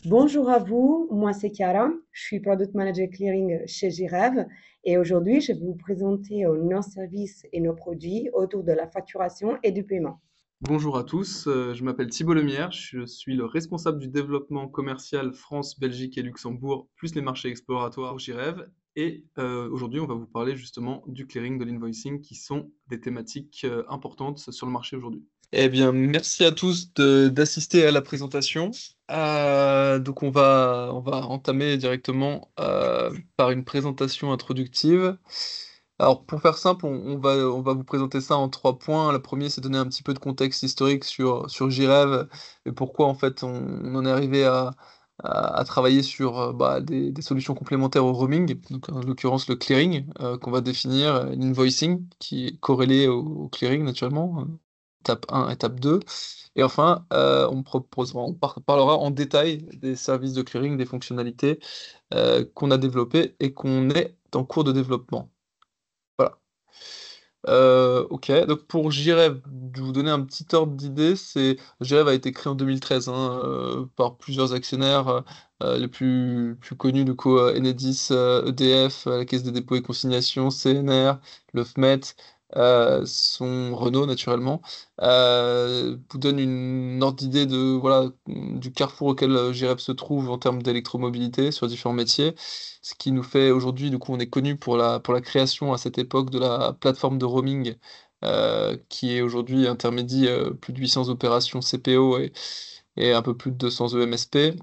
Bonjour à vous, moi c'est Chiara, je suis Product Manager Clearing chez Jirev et aujourd'hui je vais vous présenter nos services et nos produits autour de la facturation et du paiement. Bonjour à tous, je m'appelle Thibault Lemierre, je suis le responsable du développement commercial France, Belgique et Luxembourg, plus les marchés exploratoires chez Rêve. Et aujourd'hui, on va vous parler justement du clearing, de l'invoicing, qui sont des thématiques importantes sur le marché aujourd'hui. Eh bien, merci à tous d'assister à la présentation. Donc, on va entamer directement par une présentation introductive. Alors, pour faire simple, on va vous présenter ça en 3 points. Le premier, c'est donner un petit peu de contexte historique sur JRev et pourquoi en fait on en est arrivé à travailler sur des solutions complémentaires au roaming, donc en l'occurrence le clearing, qu'on va définir, l'invoicing, qui est corrélé au clearing naturellement, étape 1, étape 2. Et enfin, parlera en détail des services de clearing, des fonctionnalités qu'on a développées et qu'on est en cours de développement. Voilà. Ok, donc pour JRev, de vous donner un petit ordre d'idée, JRev a été créé en 2013 hein, par plusieurs actionnaires, les plus connus, du coup, Enedis, EDF, la Caisse des dépôts et consignations, CNR, le FMET, son Renault naturellement. Vous donne une ordre d'idée de, voilà, du carrefour auquel JRev se trouve en termes d'électromobilité sur différents métiers. Ce qui nous fait aujourd'hui, du coup, on est connu pour la création à cette époque de la plateforme de roaming qui est aujourd'hui intermédie plus de 800 opérations CPO et un peu plus de 200 EMSP.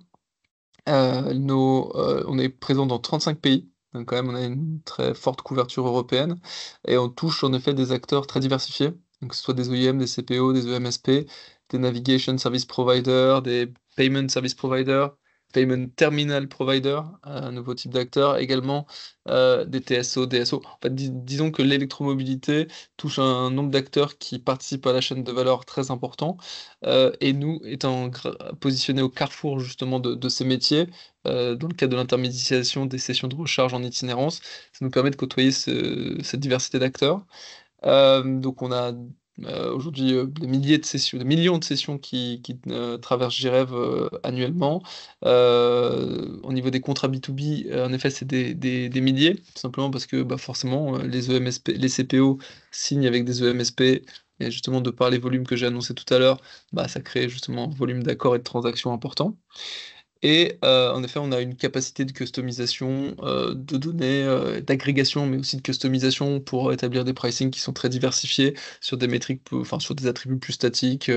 On est présent dans 35 pays, donc quand même on a une très forte couverture européenne, et on touche en effet des acteurs très diversifiés, donc que ce soit des OEM, des CPO, des EMSP, des Navigation Service Provider, des Payment Service Provider, Payment Terminal Provider, un nouveau type d'acteur, également des TSO, DSO. En fait, disons que l'électromobilité touche un nombre d'acteurs qui participent à la chaîne de valeur très important, et nous, étant positionnés au carrefour justement de ces métiers, dans le cadre de l'intermédiation des sessions de recharge en itinérance, ça nous permet de côtoyer cette diversité d'acteurs. Donc on a aujourd'hui des milliers de sessions, des millions de sessions qui traversent JRev annuellement. Au niveau des contrats B2B, en effet, c'est des milliers, tout simplement parce que bah, forcément, les EMSP, les CPO signent avec des EMSP, et justement, de par les volumes que j'ai annoncés tout à l'heure, bah, ça crée justement un volume d'accords et de transactions important. Et en effet, on a une capacité de customisation de données, d'agrégation, mais aussi de customisation pour établir des pricing qui sont très diversifiés sur des métriques, enfin sur des attributs plus statiques.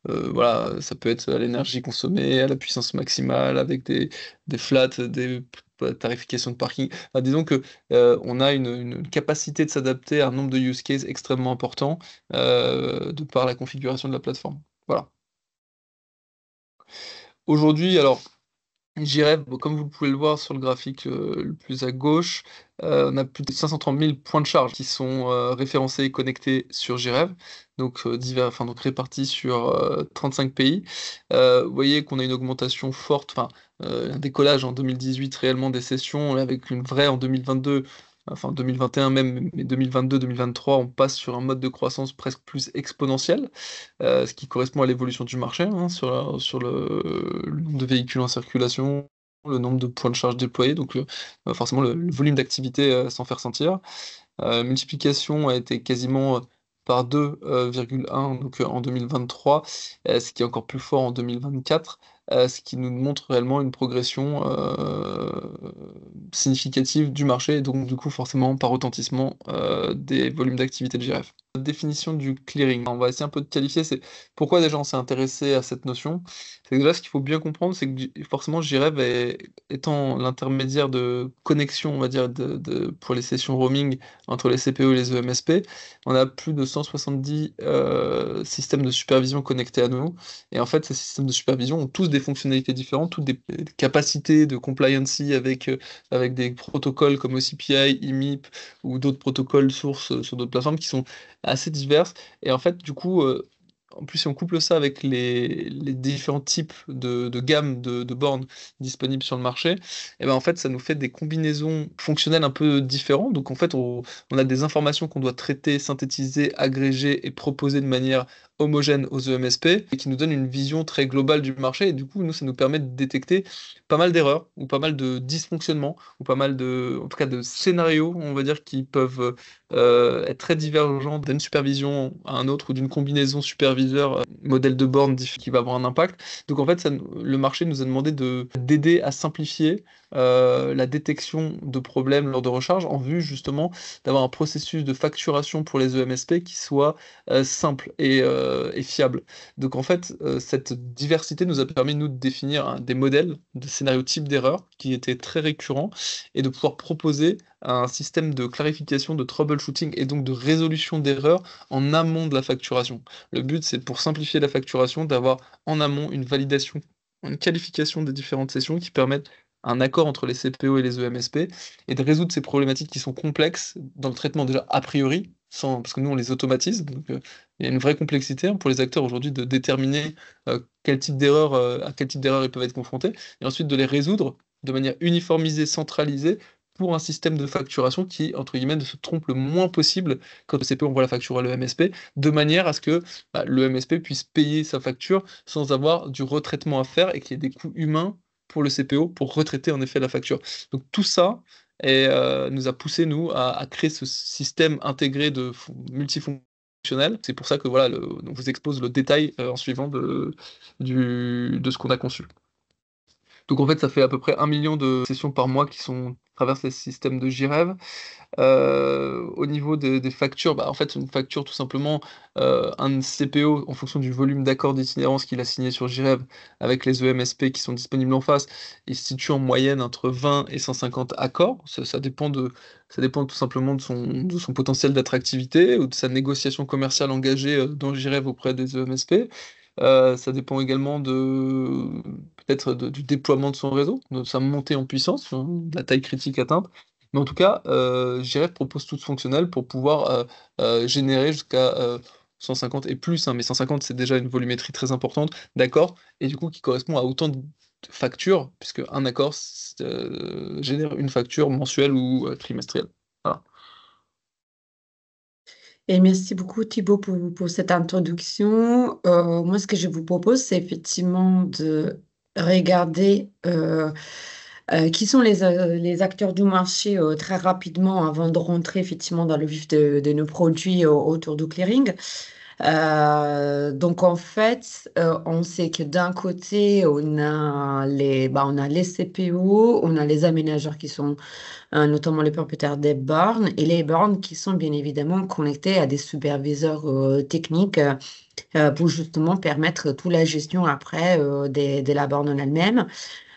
Voilà, ça peut être à l'énergie consommée, à la puissance maximale, avec des flats, des tarifications de parking. Enfin, disons que on a une capacité de s'adapter à un nombre de use cases extrêmement important de par la configuration de la plateforme. Voilà. Aujourd'hui, alors. JRev, bon, comme vous pouvez le voir sur le graphique le plus à gauche, on a plus de 530 000 points de charge qui sont référencés et connectés sur JRev, donc, enfin, donc répartis sur 35 pays. Vous voyez qu'on a une augmentation forte, enfin un décollage en 2018 réellement des sessions, avec une vraie en 2022, enfin 2021 même, mais 2022-2023, on passe sur un mode de croissance presque plus exponentiel, ce qui correspond à l'évolution du marché, hein, sur le nombre de véhicules en circulation, le nombre de points de charge déployés, donc forcément le volume d'activité s'en fait ressentir. Multiplication a été quasiment par 2,1 donc en 2023, ce qui est encore plus fort en 2024, ce qui nous montre réellement une progression significative du marché, et donc du coup forcément par retentissement des volumes d'activité de JRF. Définition du clearing. On va essayer un peu de qualifier, c'est pourquoi déjà on s'est intéressé à cette notion. C'est que déjà ce qu'il faut bien comprendre, c'est que forcément JRev étant l'intermédiaire de connexion, on va dire, pour les sessions roaming entre les CPO et les EMSP, on a plus de 170 systèmes de supervision connectés à nous. Et en fait, ces systèmes de supervision ont tous des fonctionnalités différentes, toutes des capacités de compliancy avec des protocoles comme OCPI, IMIP ou d'autres protocoles sources sur d'autres plateformes qui sont assez diverses. Et en fait, du coup, en plus, si on couple ça avec les différents types de gammes de bornes disponibles sur le marché, et ben en fait, ça nous fait des combinaisons fonctionnelles un peu différentes. Donc en fait, on a des informations qu'on doit traiter, synthétiser, agréger et proposer de manière homogène aux EMSP et qui nous donne une vision très globale du marché. Et du coup, nous, ça nous permet de détecter pas mal d'erreurs ou pas mal de dysfonctionnements ou pas mal en tout cas, de scénarios, on va dire, qui peuvent être très divergents d'une supervision à un autre ou d'une combinaison superviseur modèle de borne qui va avoir un impact. Donc en fait, le marché nous a demandé d'aider à simplifier la détection de problèmes lors de recharge en vue justement d'avoir un processus de facturation pour les EMSP qui soit simple et fiable. Donc en fait, cette diversité nous a permis, nous, de définir des modèles de scénarios type d'erreur qui étaient très récurrents et de pouvoir proposer un système de clarification, de troubleshooting et donc de résolution d'erreurs en amont de la facturation. Le but, c'est pour simplifier la facturation, d'avoir en amont une validation, une qualification des différentes sessions qui permettent un accord entre les CPO et les EMSP et de résoudre ces problématiques qui sont complexes dans le traitement déjà a priori, parce que nous on les automatise, donc il y a une vraie complexité pour les acteurs aujourd'hui de déterminer à quel type d'erreur ils peuvent être confrontés, et ensuite de les résoudre de manière uniformisée, centralisée, pour un système de facturation qui, entre guillemets, ne se trompe le moins possible quand le CPO envoie la facture à l'EMSP, de manière à ce que l'EMSP puisse payer sa facture sans avoir du retraitement à faire et qu'il y ait des coûts humains pour le CPO pour retraiter en effet la facture. Donc tout ça nous a poussé, nous, à créer ce système intégré multifonctionnel. C'est pour ça que voilà, on vous expose le détail en suivant de ce qu'on a conçu. Donc en fait, ça fait à peu près 1 million de sessions par mois qui traversent les systèmes de JREV. Au niveau des factures, en fait, une facture, tout simplement, un CPO, en fonction du volume d'accord d'itinérance qu'il a signé sur JREV avec les EMSP qui sont disponibles en face, il se situe en moyenne entre 20 et 150 accords. Ça dépend tout simplement de son potentiel d'attractivité ou de sa négociation commerciale engagée dans JREV auprès des EMSP. Ça dépend également peut-être du déploiement de son réseau, de sa montée en puissance, de la taille critique atteinte. Mais en tout cas, JREF propose tout fonctionnel pour pouvoir générer jusqu'à 150 et plus, mais 150 c'est déjà une volumétrie très importante d'accords, et du coup qui correspond à autant de factures, puisque un accord génère une facture mensuelle ou trimestrielle. Voilà. Et merci beaucoup Thibaut pour cette introduction. Moi, ce que je vous propose, c'est effectivement de regarder qui sont les acteurs du marché très rapidement avant de rentrer effectivement dans le vif de nos produits autour du clearing. Donc en fait, on sait que d'un côté, on a les CPO, on a les aménageurs qui sont notamment les propriétaires des bornes, et les bornes qui sont bien évidemment connectées à des superviseurs techniques pour justement permettre toute la gestion après de la borne en elle-même.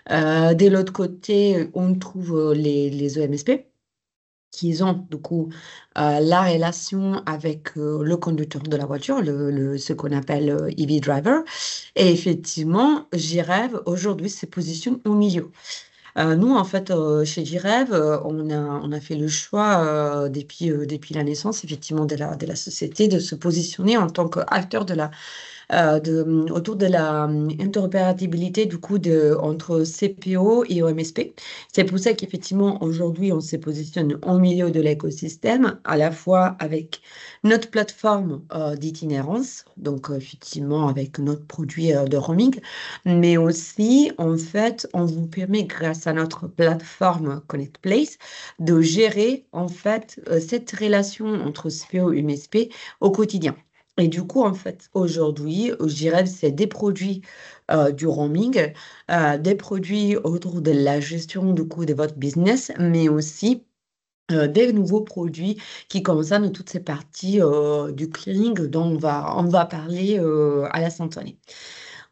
De l'autre côté, on trouve les EMSP qui ont du coup la relation avec le conducteur de la voiture, ce qu'on appelle EV driver. Et effectivement, JREV aujourd'hui se positionne au milieu. Nous, en fait, chez JREV, on a fait le choix depuis la naissance, effectivement, de la société, de se positionner en tant qu'acteur autour de la interopérabilité du coup entre CPO et OMSP. C'est pour ça qu'effectivement aujourd'hui on se positionne au milieu de l'écosystème, à la fois avec notre plateforme d'itinérance, donc effectivement avec notre produit de roaming, mais aussi en fait on vous permet grâce à notre plateforme Connect Place de gérer en fait cette relation entre CPO et OMSP au quotidien. Et du coup, en fait, aujourd'hui, je dirais, c'est des produits du roaming, des produits autour de la gestion du coup de votre business, mais aussi des nouveaux produits qui concernent toutes ces parties du clearing dont on va parler à la année.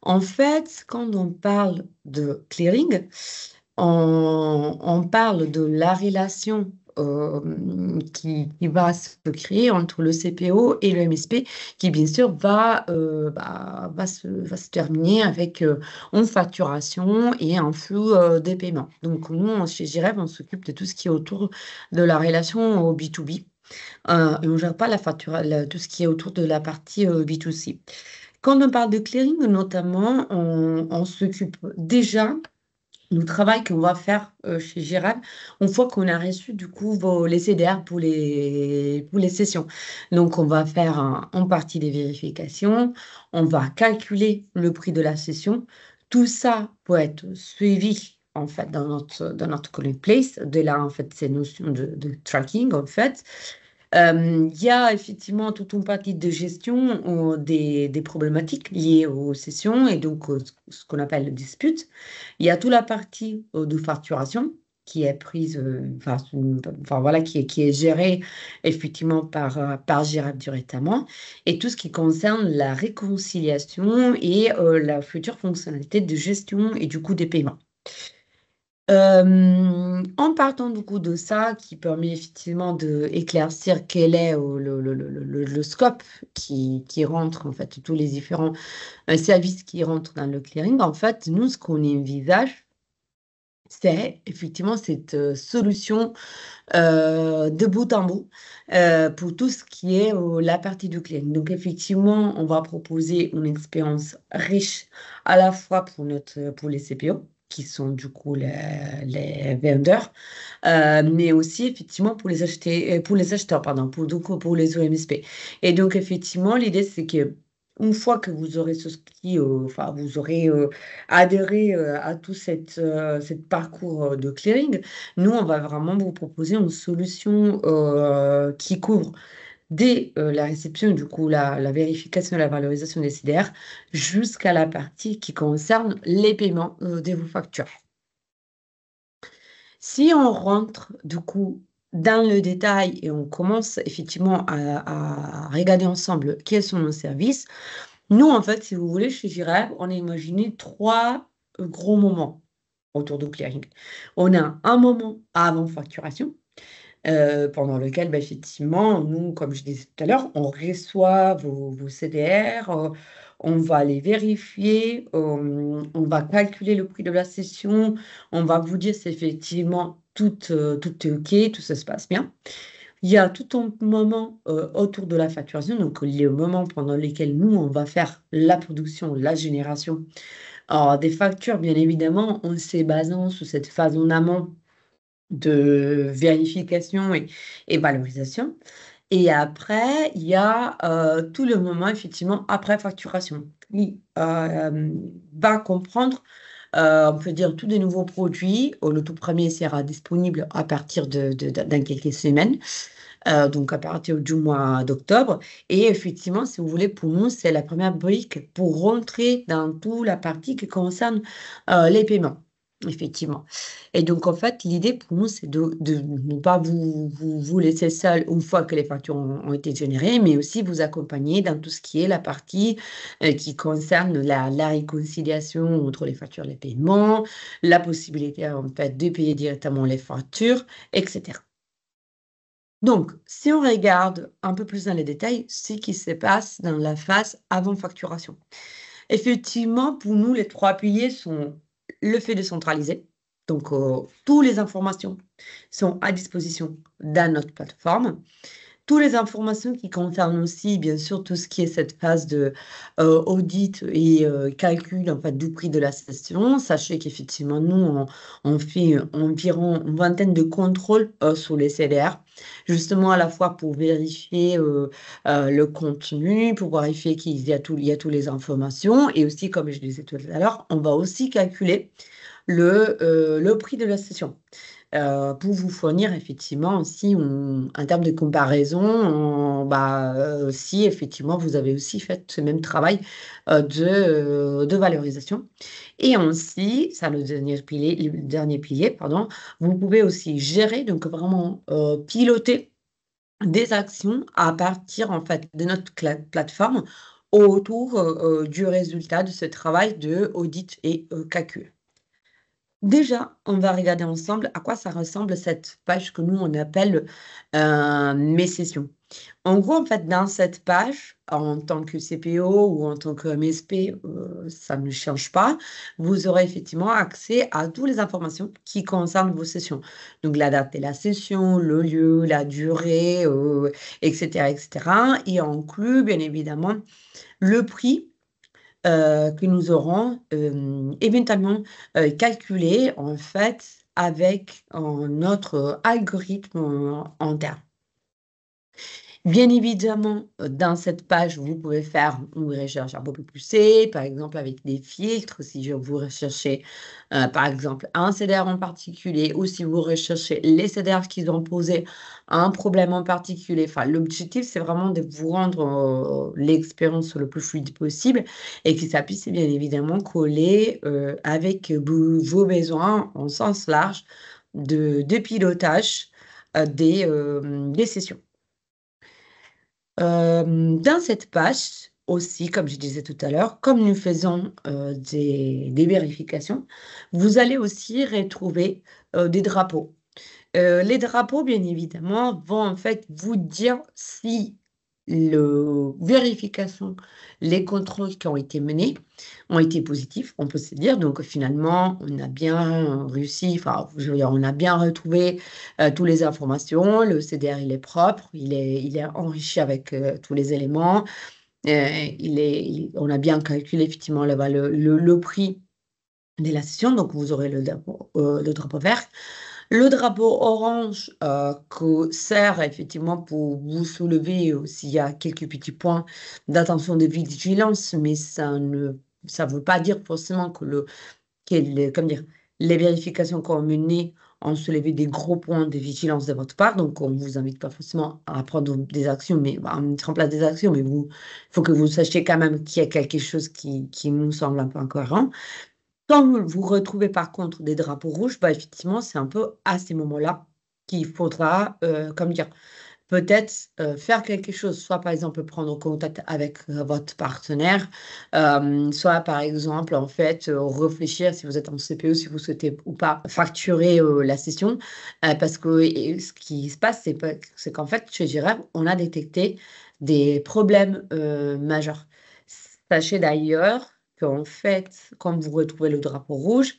En fait, quand on parle de clearing, on parle de la relation qui va se créer entre le CPO et le MSP, qui bien sûr va se terminer avec une facturation et un flux des paiements. Donc nous, chez JREV, on s'occupe de tout ce qui est autour de la relation au B2B. Et on ne gère pas tout ce qui est autour de la partie B2C. Quand on parle de clearing, notamment, on s'occupe déjà du travail qu'on va faire chez Girard une fois qu'on a reçu du coup les CDR pour les sessions. Donc, on va faire en partie des vérifications, on va calculer le prix de la session. Tout ça peut être suivi en fait dans notre Collection Place. De là, en fait, ces notions de tracking, en fait. Il y a effectivement toute une partie de gestion des problématiques liées aux sessions et donc ce qu'on appelle le dispute. Il y a toute la partie de facturation qui est prise, enfin, voilà, qui est gérée effectivement par Gérard directement, et tout ce qui concerne la réconciliation et la future fonctionnalité de gestion et du coup des paiements. En partant du coup de ça, qui permet effectivement d'éclaircir quel est le scope qui rentre, en fait, tous les différents services qui rentrent dans le clearing, en fait, nous, ce qu'on envisage, c'est effectivement cette solution de bout en bout pour tout ce qui est la partie du clearing. Donc, effectivement, on va proposer une expérience riche à la fois pour les CPO, qui sont du coup les vendeurs, mais aussi effectivement pour les acheteurs, pardon, pour les OMSP. Et donc, effectivement, l'idée, c'est que une fois que vous aurez souscrit, enfin, vous aurez adhéré à tout cette parcours de clearing, nous, on va vraiment vous proposer une solution qui couvre dès la réception, du coup, la vérification et la valorisation des CDR, jusqu'à la partie qui concerne les paiements de vos factures. Si on rentre, du coup, dans le détail et on commence effectivement à regarder ensemble quels sont nos services, nous, en fait, si vous voulez, chez Girard, on a imaginé trois gros moments autour du clearing. On a un moment avant facturation, pendant lequel, bah, effectivement, nous, comme je disais tout à l'heure, on reçoit vos CDR, on va les vérifier, on va calculer le prix de la session, on va vous dire si effectivement tout est OK, tout ça se passe bien. Il y a tout un moment autour de la facturation, donc le moment pendant lequel nous, on va faire la production, la génération. Alors, des factures, bien évidemment, on s'est basant sur cette phase en amont de vérification et valorisation. Et après, il y a tout le moment, effectivement, après facturation, qui va comprendre, on peut dire, tous des nouveaux produits. Le tout premier sera disponible à partir dans quelques semaines, donc à partir du mois d'octobre. Et effectivement, si vous voulez, pour nous, c'est la première brique pour rentrer dans toute la partie qui concerne les paiements. Effectivement. Et donc, en fait, l'idée pour nous, c'est de ne pas vous laisser seul une fois que les factures ont été générées, mais aussi vous accompagner dans tout ce qui est la partie qui concerne la réconciliation entre les factures et les paiements, la possibilité, en fait, de payer directement les factures, etc. Donc, si on regarde un peu plus dans les détails, ce qui se passe dans la phase avant facturation. Effectivement, pour nous, les trois piliers sont le fait de centraliser. Donc, toutes les informations sont à disposition dans notre plateforme. Toutes les informations qui concernent aussi, bien sûr, tout ce qui est cette phase de audit et calcul en fait, du prix de la session. Sachez qu'effectivement, nous, on fait environ une vingtaine de contrôles sur les CDR, justement à la fois pour vérifier le contenu, pour vérifier qu'il y a toutes les informations. Et aussi, comme je disais tout à l'heure, on va aussi calculer le prix de la session pour vous fournir effectivement aussi un terme de comparaison, si effectivement vous avez aussi fait ce même travail de valorisation. Et ainsi, ça le dernier pilier, pardon, vous pouvez aussi gérer, donc vraiment piloter des actions à partir en fait de notre plateforme autour du résultat de ce travail de audit et calcul. Déjà, on va regarder ensemble à quoi ça ressemble cette page que nous, on appelle mes sessions. En gros, en fait, dans cette page, en tant que CPO ou en tant que MSP, ça ne change pas. Vous aurez effectivement accès à toutes les informations qui concernent vos sessions. Donc, la date de la session, le lieu, la durée, etc., etc. Et inclut, bien évidemment, le prix que nous aurons éventuellement calculé en fait avec notre algorithme interne. Bien évidemment, dans cette page, vous pouvez faire une recherche un peu plus poussée, par exemple avec des filtres, si vous recherchez par exemple un CDR en particulier, ou si vous recherchez les CDR qui ont posé un problème en particulier. Enfin, l'objectif, c'est vraiment de vous rendre l'expérience le plus fluide possible et que ça puisse bien évidemment coller avec vos besoins en sens large de pilotage des sessions. Dans cette page aussi, comme je disais tout à l'heure, comme nous faisons des vérifications, vous allez aussi retrouver des drapeaux. Les drapeaux, bien évidemment, vont en fait vous dire si le vérification, les contrôles qui ont été menés ont été positifs, on peut se dire. Donc finalement, on a bien réussi, enfin, je veux dire, on a bien retrouvé toutes les informations. Le CDR, il est propre, il est enrichi avec tous les éléments. On a bien calculé effectivement le prix de la session, donc vous aurez le drapeau vert. Le drapeau orange que sert effectivement pour vous soulever s'il y a quelques petits points d'attention de vigilance, mais ça veut pas dire forcément comme dire, les vérifications qu'on a menées ont soulevé des gros points de vigilance de votre part. Donc, on ne vous invite pas forcément à prendre des actions, mais à mettre en place des actions, mais il faut que vous sachiez quand même qu'il y a quelque chose qui nous semble un peu incohérent. Quand vous retrouvez par contre des drapeaux rouges, bah, effectivement, c'est un peu à ces moments-là qu'il faudra, comme dire, peut-être faire quelque chose, soit par exemple prendre contact avec votre partenaire, soit par exemple en fait réfléchir si vous êtes en CPE, si vous souhaitez ou pas facturer la session, parce que ce qui se passe, c'est qu'en fait chez Jireb, on a détecté des problèmes majeurs. Sachez d'ailleurs qu'en fait, quand vous retrouvez le drapeau rouge,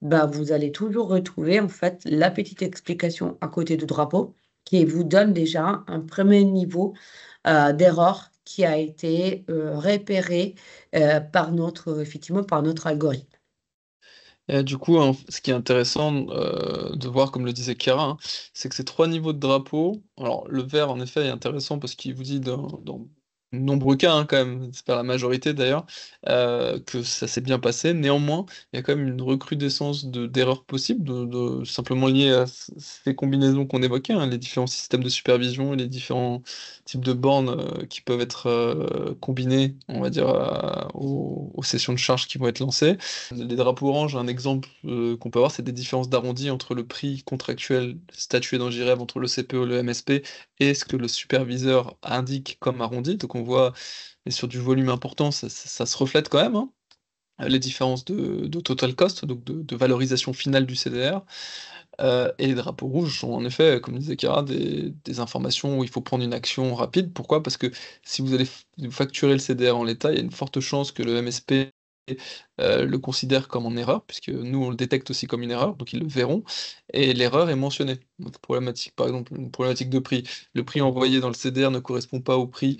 bah, vous allez toujours retrouver en fait la petite explication à côté du drapeau qui vous donne déjà un premier niveau d'erreur qui a été repéré effectivement, par notre algorithme. Du coup, ce qui est intéressant de voir, comme le disait Kera, hein, c'est que ces trois niveaux de drapeau, alors le vert en effet est intéressant parce qu'il vous dit dans de nombreux cas, hein, quand même, c'est pas la majorité d'ailleurs, que ça s'est bien passé. Néanmoins, il y a quand même une recrudescence d'erreurs possibles, simplement liées à ces combinaisons qu'on évoquait, hein, les différents systèmes de supervision et les différents types de bornes qui peuvent être combinés, on va dire, aux sessions de charge qui vont être lancées. Les drapeaux orange, un exemple qu'on peut avoir, c'est des différences d'arrondi entre le prix contractuel statué dans JREV entre le CPE et le MSP et ce que le superviseur indique comme arrondi. Donc on voit, et sur du volume important, ça se reflète quand même, hein, les différences de total cost, donc de valorisation finale du CDR. Et les drapeaux rouges sont en effet, comme disait Kara, des informations où il faut prendre une action rapide. Pourquoi? Parce que si vous allez facturer le CDR en l'état, il y a une forte chance que le MSP le considère comme en erreur, puisque nous on le détecte aussi comme une erreur, donc ils le verront, et l'erreur est mentionnée. Donc problématique, par exemple, une problématique de prix. Le prix envoyé dans le CDR ne correspond pas au prix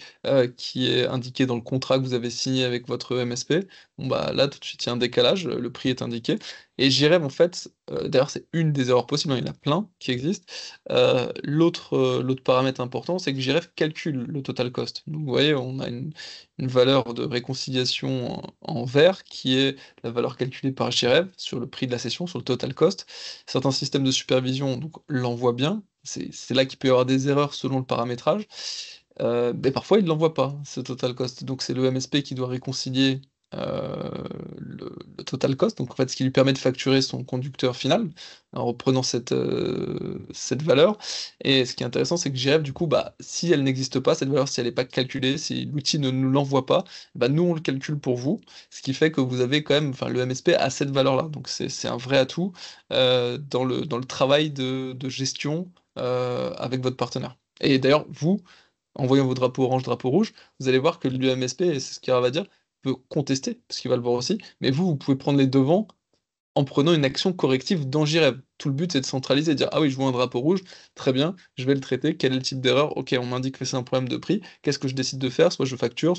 qui est indiqué dans le contrat que vous avez signé avec votre MSP. Bon bah là tout de suite il y a un décalage, le prix est indiqué. Et JREV en fait, d'ailleurs c'est une des erreurs possibles, hein, il y en a plein qui existent. L'autre paramètre important, c'est que JREV calcule le total cost. Donc vous voyez, on a une valeur de réconciliation en vert qui est la valeur calculée par JREV sur le prix de la session, sur le total cost. Certains systèmes de supervision donc, l'envoient bien, c'est là qu'il peut y avoir des erreurs selon le paramétrage, mais parfois ils ne l'envoient pas, ce total cost. Donc c'est le MSP qui doit réconcilier le total cost, donc en fait ce qui lui permet de facturer son conducteur final en reprenant cette valeur. Et ce qui est intéressant, c'est que JREV, du coup, bah, si elle n'existe pas, cette valeur, si elle n'est pas calculée, si l'outil ne nous l'envoie pas, bah, nous on le calcule pour vous, ce qui fait que vous avez quand même, enfin le MSP a cette valeur-là, donc c'est un vrai atout dans le travail de gestion avec votre partenaire. Et d'ailleurs, vous, en voyant vos drapeaux orange, drapeau rouge, vous allez voir que l'UMSP, et c'est ce qu'il va dire, peut contester, parce qu'il va le voir aussi, mais vous pouvez prendre les devants en prenant une action corrective dans JREV. Tout le but, c'est de centraliser, de dire, ah oui, je vois un drapeau rouge, très bien, je vais le traiter, quel est le type d'erreur? Ok, on m'indique que c'est un problème de prix, qu'est-ce que je décide de faire? Soit je facture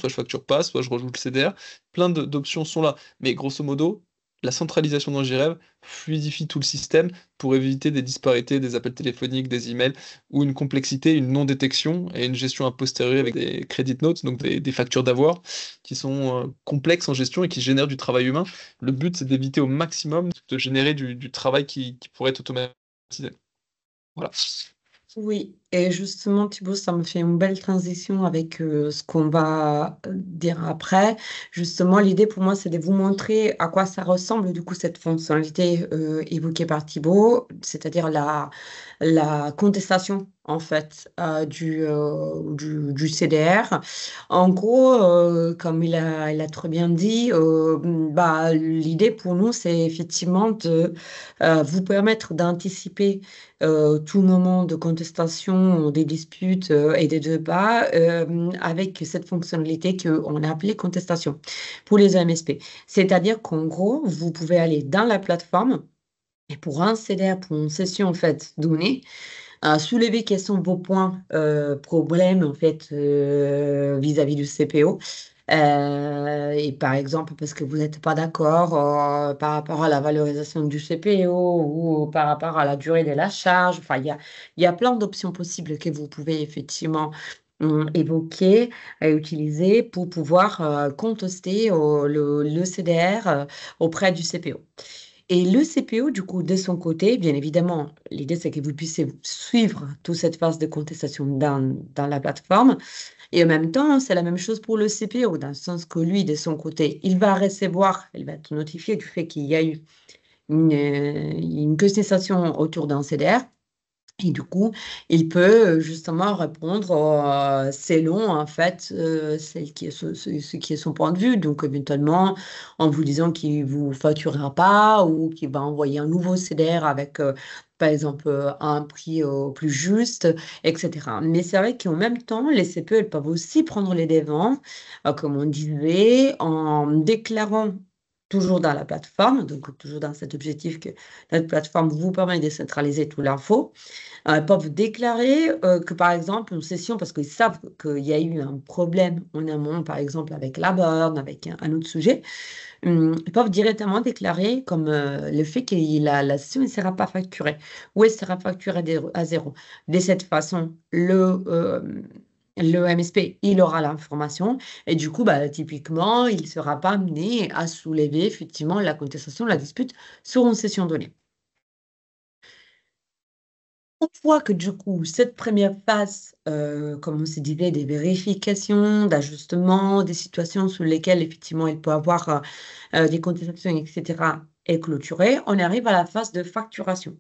pas, soit je rejoue le CDR, d'options sont là. Mais grosso modo, la centralisation dans JREV fluidifie tout le système pour éviter des disparités, des appels téléphoniques, des emails, ou une complexité, une non-détection et une gestion a posteriori avec des credit notes, donc des factures d'avoir, qui sont complexes en gestion et qui génèrent du travail humain. Le but, c'est d'éviter au maximum de générer du travail qui pourrait être automatisé. Voilà. Oui, et justement, Thibaut, ça me fait une belle transition avec ce qu'on va dire après. Justement, l'idée pour moi, c'est de vous montrer à quoi ça ressemble, du coup, cette fonctionnalité évoquée par Thibaut, c'est-à-dire la contestation, en fait, du CDR. En gros, comme il a très bien dit, bah, l'idée pour nous, c'est effectivement de vous permettre d'anticiper tout moment de contestation des disputes et des débats avec cette fonctionnalité qu'on a appelée contestation pour les MSP. C'est-à-dire qu'en gros, vous pouvez aller dans la plateforme et pour un CDR, pour une session en fait donnée, soulever quels sont vos points problèmes en fait vis-à-vis du CPO. Et par exemple, parce que vous n'êtes pas d'accord par rapport à la valorisation du CPO ou par rapport à la durée de la charge. Enfin, il y a plein d'options possibles que vous pouvez effectivement évoquer et utiliser pour pouvoir contester le CDR auprès du CPO. Et le CPO, du coup, de son côté, bien évidemment, l'idée, c'est que vous puissiez suivre toute cette phase de contestation dans la plateforme. Et en même temps, c'est la même chose pour le CPO, dans le sens que lui, de son côté, il va recevoir, il va être notifié du fait qu'il y a eu une contestation autour d'un CDR. Et du coup, il peut justement répondre selon en fait ce qui est son point de vue. Donc éventuellement en vous disant qu'il vous facturera pas ou qu'il va envoyer un nouveau CDR avec par exemple un prix plus juste, etc. Mais c'est vrai qu'en même temps, les CPE elles peuvent aussi prendre les devants, comme on disait, en déclarant toujours dans la plateforme, donc toujours dans cet objectif que notre plateforme vous permet de centraliser toute l'info peuvent déclarer que, par exemple, une session, parce qu'ils savent qu'il y a eu un problème en amont, par exemple, avec la borne, avec un autre sujet, ils peuvent directement déclarer comme le fait que la session ne sera pas facturée ou elle sera facturée à zéro. De cette façon, le MSP, il aura l'information et du coup, bah, typiquement, il ne sera pas amené à soulever effectivement la contestation, la dispute sur une session donnée. On voit que du coup, cette première phase, comme on se disait, des vérifications, d'ajustements, des situations sur lesquelles effectivement il peut avoir des contestations, etc., est clôturée, on arrive à la phase de facturation.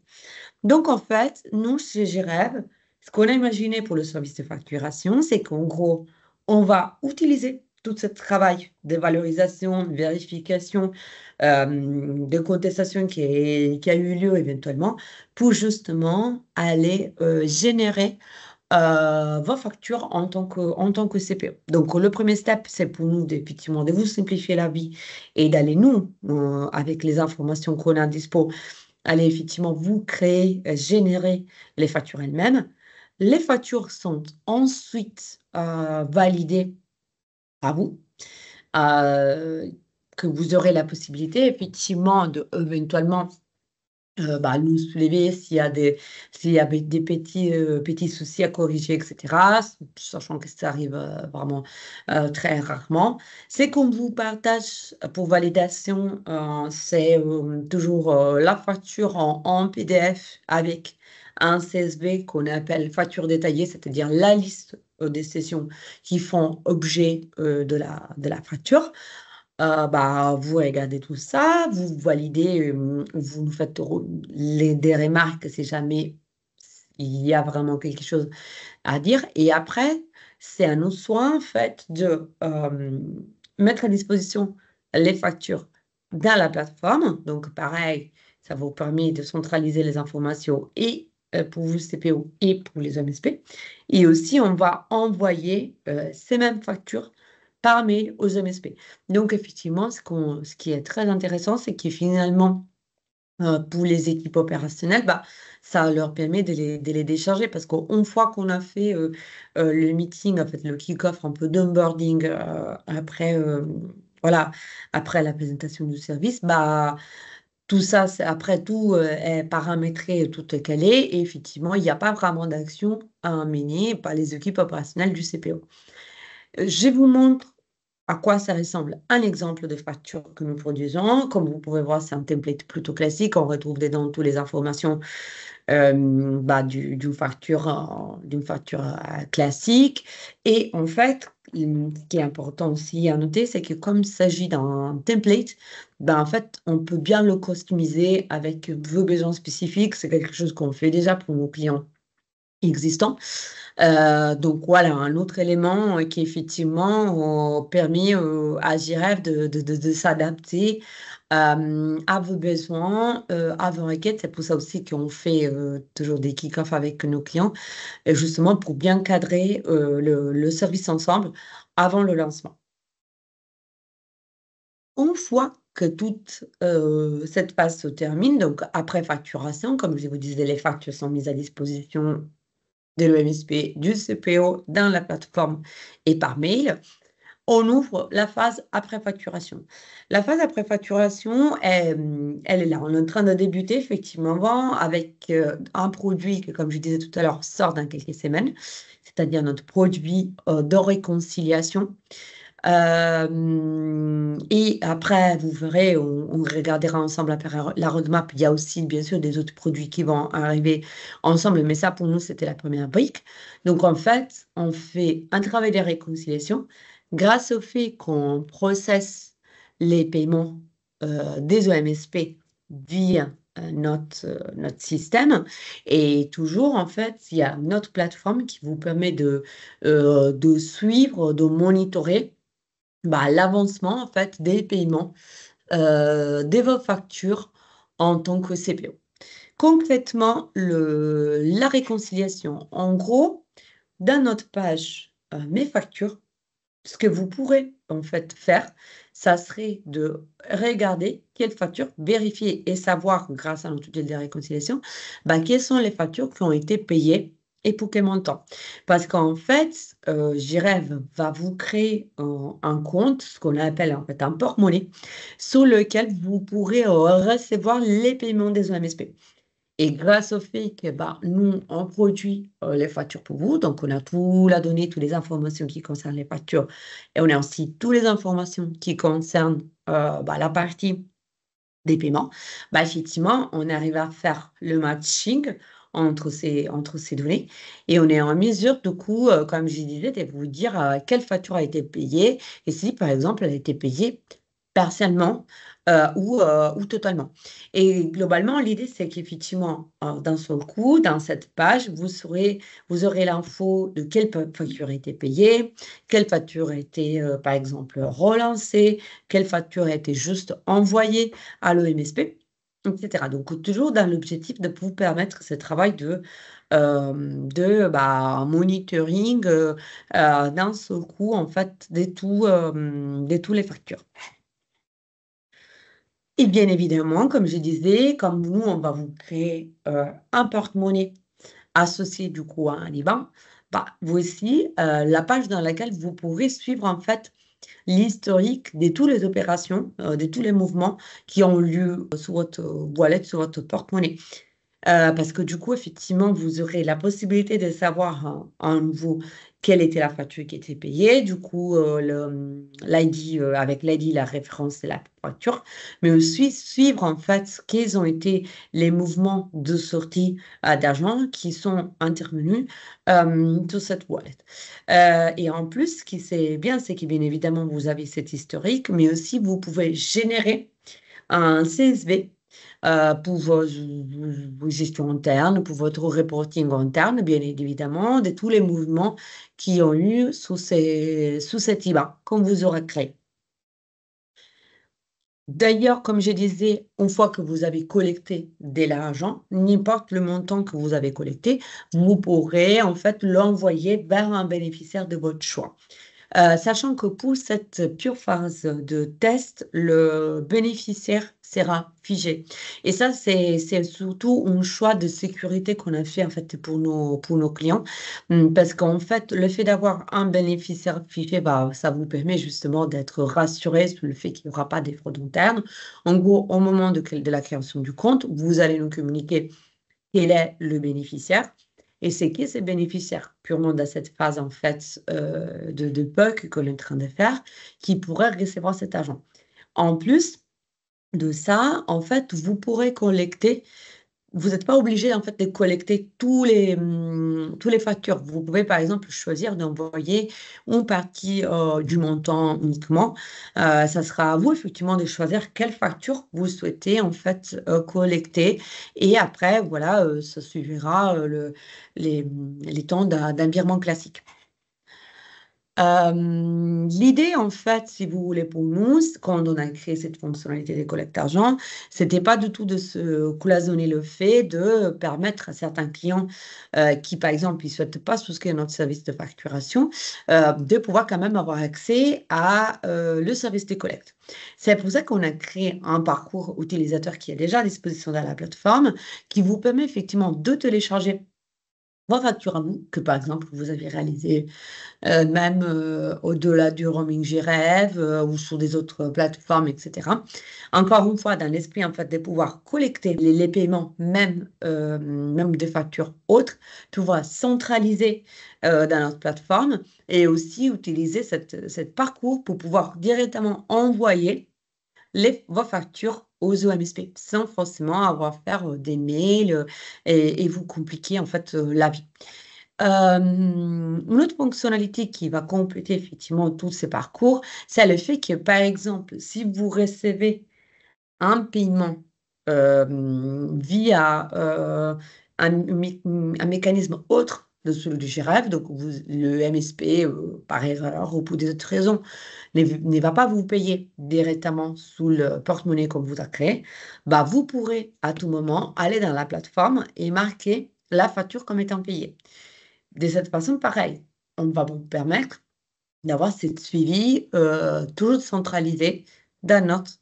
Donc en fait, nous, chez GREV, ce qu'on a imaginé pour le service de facturation, c'est qu'en gros, on va utiliser tout ce travail de valorisation, de vérification, de contestation qui a eu lieu éventuellement pour justement aller générer vos factures en tant que CPE. Donc, le premier step, c'est pour nous effectivement de vous simplifier la vie et d'aller nous, avec les informations qu'on a à dispo, aller effectivement vous créer, générer les factures elles-mêmes. Les factures sont ensuite validées à vous, euh, que vous aurez la possibilité effectivement de éventuellement bah, nous soulever s'il y a des petits soucis à corriger, etc., sachant que ça arrive vraiment très rarement. C'est qu'on vous partage pour validation, c'est toujours la facture en PDF avec un CSV qu'on appelle facture détaillée, c'est-à-dire la liste des sessions qui font objet de la facture. Bah, vous regardez tout ça, vous validez, vous nous faites des remarques si jamais il y a vraiment quelque chose à dire. Et après, c'est à nous soins, en fait, de mettre à disposition les factures dans la plateforme. Donc, pareil, ça vous permet de centraliser les informations et pour vous CPO et pour les MSP. Et aussi, on va envoyer ces mêmes factures par mail aux MSP. Donc, effectivement, ce qui est très intéressant, c'est que finalement, pour les équipes opérationnelles, bah, ça leur permet de les décharger parce qu'une fois qu'on a fait le meeting, en fait, le kick-off un peu d'onboarding après, voilà, après la présentation du service, bah, tout ça, après tout est paramétré, tout est calé et effectivement, il n'y a pas vraiment d'action à mener par les équipes opérationnelles du CPO. Je vous montre à quoi ça ressemble un exemple de facture que nous produisons. Comme vous pouvez voir, c'est un template plutôt classique. On retrouve dedans toutes les informations bah, d'une facture classique. Et en fait, ce qui est important aussi à noter, c'est que comme il s'agit d'un template, bah, en fait, on peut bien le customiser avec vos besoins spécifiques. C'est quelque chose qu'on fait déjà pour nos clients existants. Donc voilà, un autre élément qui effectivement permet à JREF de s'adapter à vos besoins, à vos requêtes. C'est pour ça aussi qu'on fait toujours des kick-offs avec nos clients, et justement pour bien cadrer le service ensemble avant le lancement. Une fois que toute cette phase se termine, donc après facturation, comme je vous disais, les factures sont mises à disposition de l'OMSP, du CPO dans la plateforme et par mail, on ouvre la phase après facturation. La phase après facturation, elle est là. On est en train de débuter effectivement avec un produit que, comme je disais tout à l'heure, sort dans quelques semaines, c'est-à-dire notre produit de réconciliation. Et après, vous verrez, on regardera ensemble après la roadmap. Il y a aussi, bien sûr, des autres produits qui vont arriver ensemble, mais ça, pour nous, c'était la première brique. Donc, en fait, on fait un travail de réconciliation grâce au fait qu'on processe les paiements des OMSP via notre système. Et toujours, en fait, il y a notre plateforme qui vous permet de suivre, de monitorer bah, l'avancement en fait des paiements de vos factures en tant que CPO. Concrètement, la réconciliation, en gros, dans notre page Mes factures, ce que vous pourrez en fait faire, ça serait de regarder quelles factures, vérifier et savoir grâce à notre outil de réconciliation, bah, quelles sont les factures qui ont été payées et pour quel montant. Parce qu'en fait, JREV va vous créer un compte, ce qu'on appelle en fait un porte-monnaie, sur lequel vous pourrez recevoir les paiements des OMSP. Et grâce au fait que bah, nous, on produit les factures pour vous, donc on a tout la donnée, toutes les informations qui concernent les factures, et on a aussi toutes les informations qui concernent bah, la partie des paiements, bah, effectivement, on arrive à faire le matching entre ces données, et on est en mesure, du coup, comme je disais, de vous dire quelle facture a été payée, et si, par exemple, elle a été payée partiellement ou totalement. Et globalement, l'idée, c'est qu'effectivement, d'un seul coup, dans cette page, vous aurez l'info de quelle facture a été payée, quelle facture a été, par exemple, relancée, quelle facture a été juste envoyée à l'OMSP, etc. Donc, toujours dans l'objectif de vous permettre ce travail de monitoring d'un seul coup, en fait, de tous les factures. Et bien évidemment, comme je disais, comme nous, on va vous créer un porte-monnaie associé du coup à un IBAN, bah, voici la page dans laquelle vous pourrez suivre en fait l'historique de toutes les opérations, de tous les mouvements qui ont lieu sur votre wallet, sur votre porte-monnaie. Parce que du coup, effectivement, vous aurez la possibilité de savoir en nouveau quelle était la facture qui était payée. Du coup, l'ID, avec l'ID, la référence de la facture, mais aussi suivre en fait quels ont été les mouvements de sortie d'argent qui sont intervenus sur cette wallet. Et en plus, ce qui c'est bien, c'est que bien évidemment, vous avez cet historique, mais aussi vous pouvez générer un CSV pour vos gestions internes, pour votre reporting interne, bien évidemment, de tous les mouvements qui ont eu sous cet IBAN qu'on vous aura créé. D'ailleurs, comme je disais, une fois que vous avez collecté de l'argent, n'importe le montant que vous avez collecté, vous pourrez en fait l'envoyer vers un bénéficiaire de votre choix. Sachant que pour cette pure phase de test, le bénéficiaire sera figé. Et ça, c'est surtout un choix de sécurité qu'on a fait en fait pour nos clients. Parce qu'en fait, le fait d'avoir un bénéficiaire figé, bah, ça vous permet justement d'être rassuré sur le fait qu'il n'y aura pas des fraudes internes. En gros, au moment de la création du compte, vous allez nous communiquer quel est le bénéficiaire. Et c'est qui ces bénéficiaires, purement dans cette phase en fait de POC que l'on est en train de faire, qui pourraient recevoir cet argent. En plus de ça, en fait, vous pourrez collecter. Vous n'êtes pas obligé en fait de collecter tous les factures. Vous pouvez par exemple choisir d'envoyer une partie du montant uniquement. Ça sera à vous effectivement de choisir quelle facture vous souhaitez en fait collecter. Et après, voilà, ça suivra les temps d'un virement classique. L'idée, en fait, si vous voulez, pour nous, quand on a créé cette fonctionnalité de collecte d'argent, c'était pas du tout de se cloisonner le fait de permettre à certains clients qui, par exemple, ils souhaitent pas souscrire notre service de facturation, de pouvoir quand même avoir accès à le service de collecte. C'est pour ça qu'on a créé un parcours utilisateur qui est déjà à disposition dans la plateforme, qui vous permet effectivement de télécharger vos factures à vous, que par exemple vous avez réalisé même au-delà du roaming JREV ou sur des autres plateformes, etc. Encore une fois, dans l'esprit en fait, de pouvoir collecter les paiements, même des factures autres, pouvoir centraliser dans notre plateforme et aussi utiliser cette parcours pour pouvoir directement envoyer vos factures aux OMSP sans forcément avoir à faire des mails et vous compliquer en fait la vie. Une autre fonctionnalité qui va compléter effectivement tous ces parcours, c'est le fait que, par exemple, si vous recevez un paiement via un mécanisme autre de celui du GRF, donc le MSP, par erreur ou pour des autres raisons, ne va pas vous payer directement sous le porte-monnaie qu'on vous a créé, bah, vous pourrez à tout moment aller dans la plateforme et marquer la facture comme étant payée. De cette façon, pareil, on va vous permettre d'avoir ce suivi toujours centralisé dans notre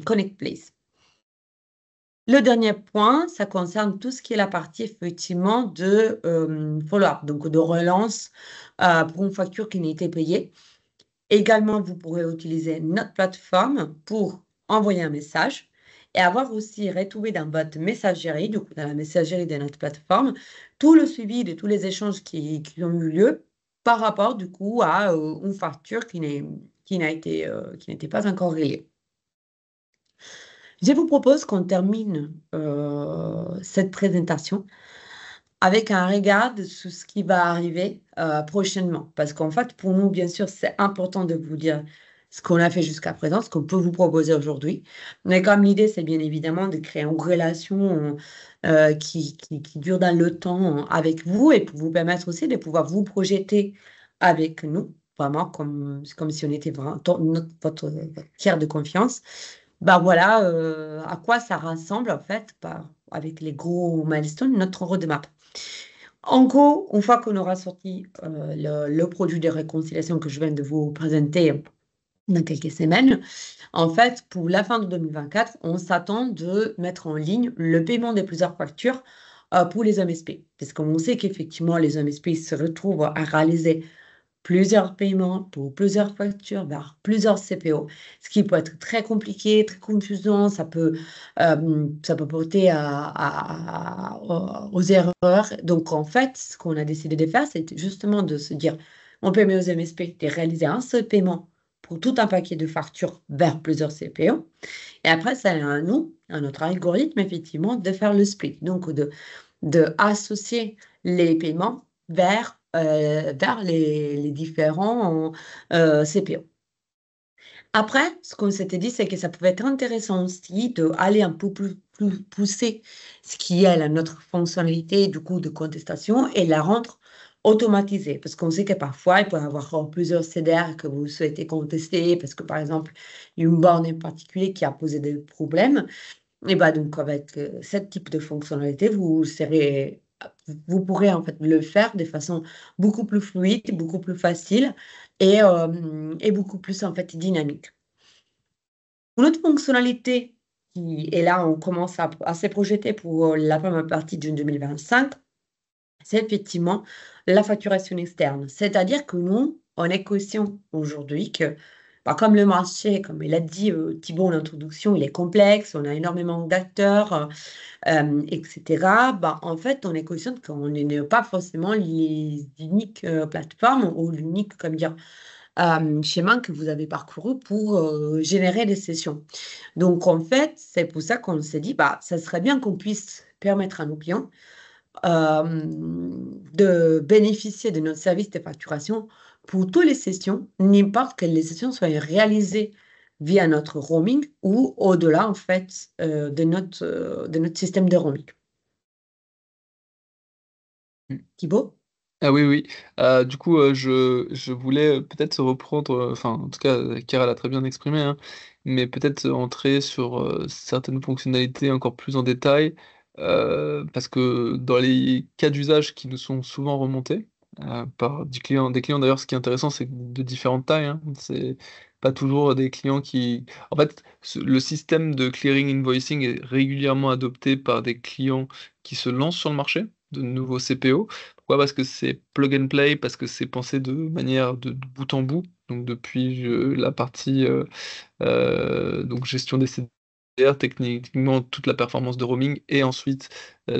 Connect Place. Le dernier point, ça concerne tout ce qui est la partie effectivement de follow-up, donc de relance pour une facture qui n'a été payée. Également, vous pourrez utiliser notre plateforme pour envoyer un message et avoir aussi retrouvé dans votre messagerie, du coup dans la messagerie de notre plateforme, tout le suivi de tous les échanges qui ont eu lieu par rapport du coup à une facture qui n'était pas encore reliée. Je vous propose qu'on termine cette présentation avec un regard sur ce qui va arriver prochainement. Parce qu'en fait, pour nous, bien sûr, c'est important de vous dire ce qu'on a fait jusqu'à présent, ce qu'on peut vous proposer aujourd'hui. Mais comme l'idée, c'est bien évidemment de créer une relation qui dure dans le temps avec vous et pour vous permettre aussi de pouvoir vous projeter avec nous, vraiment comme si on était vraiment votre tiers de confiance. Ben voilà à quoi ça rassemble en fait avec les gros milestones, notre roadmap. En gros, une fois qu'on aura sorti le produit de réconciliation que je viens de vous présenter dans quelques semaines, en fait, pour la fin de 2024, on s'attend de mettre en ligne le paiement de plusieurs factures pour les MSP. Parce qu'on sait qu'effectivement, les MSP se retrouvent à réaliser plusieurs paiements pour plusieurs factures vers plusieurs CPO, ce qui peut être très compliqué, très confusant, ça peut porter aux erreurs. Donc, en fait, ce qu'on a décidé de faire, c'est justement de se dire, on permet aux MSP de réaliser un seul paiement pour tout un paquet de factures vers plusieurs CPO. Et après, c'est à nous, à notre algorithme, effectivement, de faire le split, donc de associer les paiements vers les différents CPO. Après, ce qu'on s'était dit, c'est que ça pouvait être intéressant aussi d'aller un peu plus pousser ce qui est notre fonctionnalité du coup de contestation et la rendre automatisée. Parce qu'on sait que parfois, il peut y avoir plusieurs CDR que vous souhaitez contester parce que, par exemple, il y a une borne en particulier qui a posé des problèmes. Et bah donc, avec ce type de fonctionnalité, vous pourrez en fait le faire de façon beaucoup plus fluide, beaucoup plus facile et beaucoup plus en fait dynamique. Une autre fonctionnalité et là, on commence à se projeter pour la première partie de 2025, c'est effectivement la facturation externe. C'est-à-dire que nous, on est conscient aujourd'hui que, bah, comme le marché, comme il a dit Thibault en introduction, il est complexe, on a énormément d'acteurs, etc. Bah, en fait, on est conscient qu'on n'est pas forcément les uniques plateformes ou l'unique, comme dire, schéma que vous avez parcouru pour générer des sessions. Donc, en fait, c'est pour ça qu'on s'est dit, bah, ça serait bien qu'on puisse permettre à nos clients de bénéficier de notre service de facturation pour toutes les sessions, n'importe quelles les sessions soient réalisées via notre roaming ou au-delà, en fait, de notre système de roaming. Thibaut? Ah oui, oui. Du coup, je voulais peut-être reprendre, enfin, en tout cas, Kara l'a très bien exprimé, hein, mais peut-être entrer sur certaines fonctionnalités encore plus en détail, parce que dans les cas d'usage qui nous sont souvent remontés par des clients d'ailleurs, ce qui est intéressant, c'est de différentes tailles, hein. C'est pas toujours des clients qui. En fait, le système de clearing invoicing est régulièrement adopté par des clients qui se lancent sur le marché de nouveaux CPO. Pourquoi? Parce que c'est plug and play, parce que c'est pensé de manière de bout en bout, donc depuis, la partie, donc gestion des CDR, techniquement toute la performance de roaming et ensuite,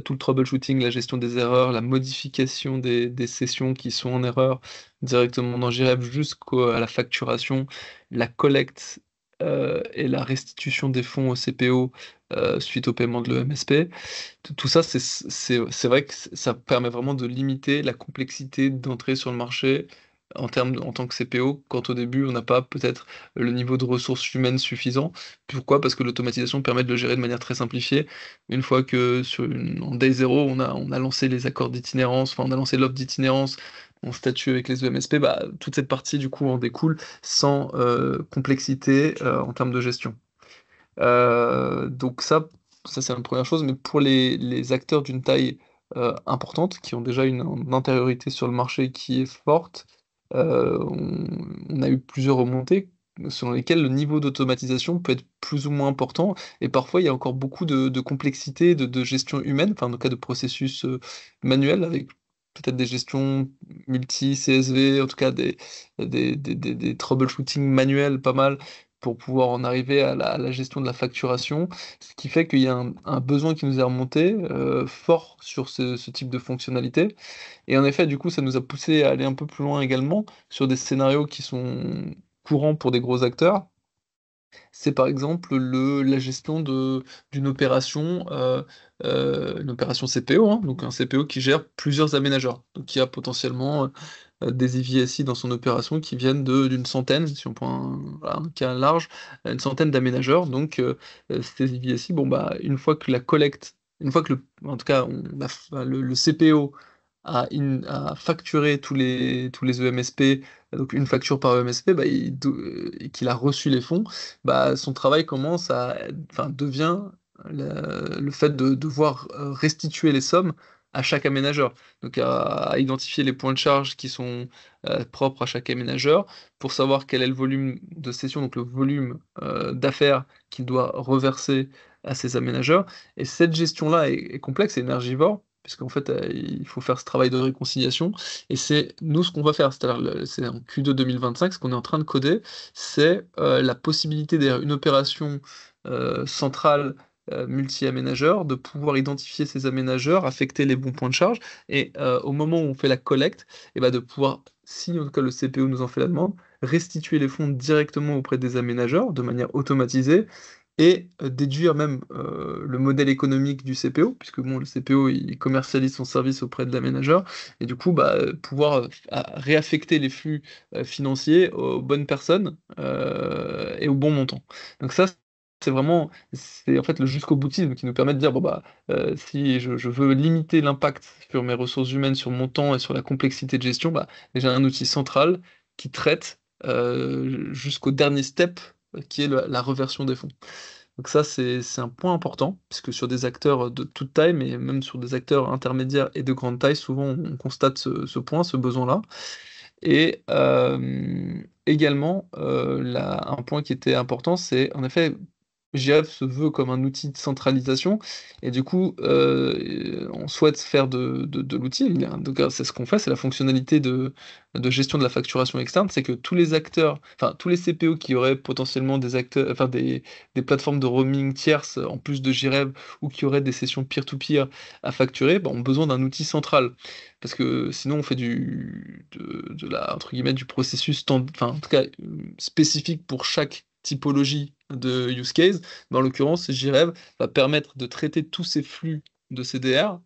tout le troubleshooting, la gestion des erreurs, la modification des sessions qui sont en erreur directement dans JREV jusqu'à la facturation, la collecte, et la restitution des fonds au CPO, suite au paiement de l'EMSP. Tout ça, c'est vrai que ça permet vraiment de limiter la complexité d'entrer sur le marché en tant que CPO, quand au début on n'a pas peut-être le niveau de ressources humaines suffisant. Pourquoi? Parce que l'automatisation permet de le gérer de manière très simplifiée. Une fois que en day 0, on a lancé les accords d'itinérance, enfin on a lancé l'offre d'itinérance, on statue avec les EMSP, bah, toute cette partie du coup en découle sans complexité en termes de gestion. Donc ça c'est une première chose, mais pour les acteurs d'une taille, importante, qui ont déjà une antériorité sur le marché qui est forte, on a eu plusieurs remontées selon lesquelles le niveau d'automatisation peut être plus ou moins important et parfois il y a encore beaucoup de complexité, de gestion humaine, enfin, dans le cas de processus, manuels avec peut-être des gestions multi-CSV, en tout cas des troubleshooting manuels pas mal pour pouvoir en arriver à la gestion de la facturation. Ce qui fait qu'il y a un besoin qui nous est remonté, fort sur ce type de fonctionnalité et en effet, du coup, ça nous a poussé à aller un peu plus loin également sur des scénarios qui sont courants pour des gros acteurs. C'est par exemple la gestion d'une opération, une opération CPO, hein, donc un CPO qui gère plusieurs aménageurs. Donc qui a potentiellement, des IVSI dans son opération qui viennent d'une centaine, si on prend voilà, un cas large, une centaine d'aménageurs. Donc ces IVSI, bon bah, une fois que en tout cas le CPO a facturé tous les EMSP, donc une facture par EMSP, bah, et qu'il a reçu les fonds, bah, son travail commence enfin, devient le fait de devoir restituer les sommes à chaque aménageur. Donc à identifier les points de charge qui sont propres à chaque aménageur pour savoir quel est le volume de session, donc le volume d'affaires qu'il doit reverser à ses aménageurs. Et cette gestion-là est complexe et énergivore, puisqu'en fait il faut faire ce travail de réconciliation. Et c'est nous ce qu'on va faire, c'est-à-dire c'est en Q2 2025, ce qu'on est en train de coder, c'est la possibilité derrière une opération centrale multi-aménageurs, de pouvoir identifier ces aménageurs, affecter les bons points de charge, et au moment où on fait la collecte, et bah, de pouvoir, si en tout cas le CPO nous en fait la demande, restituer les fonds directement auprès des aménageurs de manière automatisée, et déduire même le modèle économique du CPO, puisque bon, le CPO il commercialise son service auprès de l'aménageur, et du coup bah, pouvoir réaffecter les flux financiers aux bonnes personnes et au bon montant. Donc ça, c'est en fait le jusqu'au boutisme qui nous permet de dire bon bah si je veux limiter l'impact sur mes ressources humaines, sur mon temps et sur la complexité de gestion, bah, j'ai un outil central qui traite jusqu'au dernier step qui est la reversion des fonds. Donc ça, c'est un point important, puisque sur des acteurs de toute taille, mais même sur des acteurs intermédiaires et de grande taille, souvent on constate ce point, ce besoin-là. Et également, un point qui était important, c'est en effet JREV se veut comme un outil de centralisation et du coup, on souhaite faire de l'outil, donc c'est ce qu'on fait, c'est la fonctionnalité de gestion de la facturation externe, c'est que tous les acteurs, enfin tous les CPO qui auraient potentiellement des acteurs, enfin des plateformes de roaming tierces en plus de JREV ou qui auraient des sessions peer-to-peer à facturer, bah, ont besoin d'un outil central. Parce que sinon on fait de la, entre guillemets, du processus, enfin en tout cas spécifique pour chaque typologie de use case. Mais en l'occurrence, JREV va permettre de traiter tous ces flux de CDR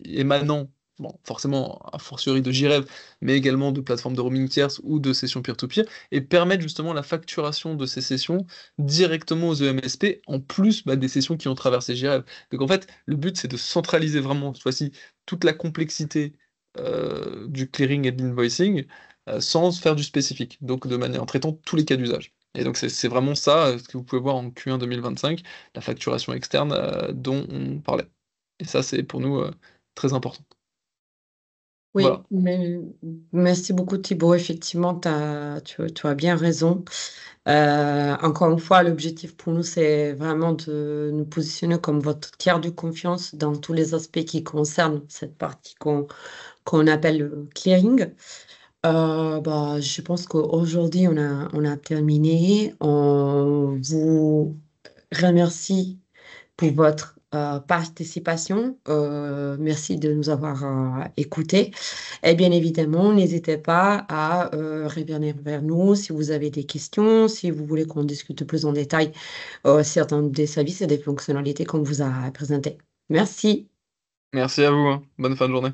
émanant, bon, forcément, a fortiori de JREV, mais également de plateformes de roaming tierces ou de sessions peer-to-peer, et permettre justement la facturation de ces sessions directement aux EMSP, en plus bah, des sessions qui ont traversé JREV. Donc en fait, le but, c'est de centraliser vraiment, cette fois-ci, toute la complexité du clearing et de l'invoicing, sans faire du spécifique, donc de manière en traitant tous les cas d'usage. Et donc c'est vraiment ça ce que vous pouvez voir en Q1 2025, la facturation externe dont on parlait. Et ça, c'est pour nous très important. Oui, Voilà. mais merci beaucoup Thibaut. Effectivement, tu as bien raison. Encore une fois, l'objectif pour nous, c'est vraiment de nous positionner comme votre tiers de confiance dans tous les aspects qui concernent cette partie qu'on appelle le clearing. Bah, je pense qu'aujourd'hui, on a terminé. On vous remercie pour votre participation. Merci de nous avoir écoutés. Et bien évidemment, n'hésitez pas à revenir vers nous si vous avez des questions, si vous voulez qu'on discute plus en détail certains des services et des fonctionnalités qu'on vous a présentés. Merci. Merci à vous, hein. Bonne fin de journée.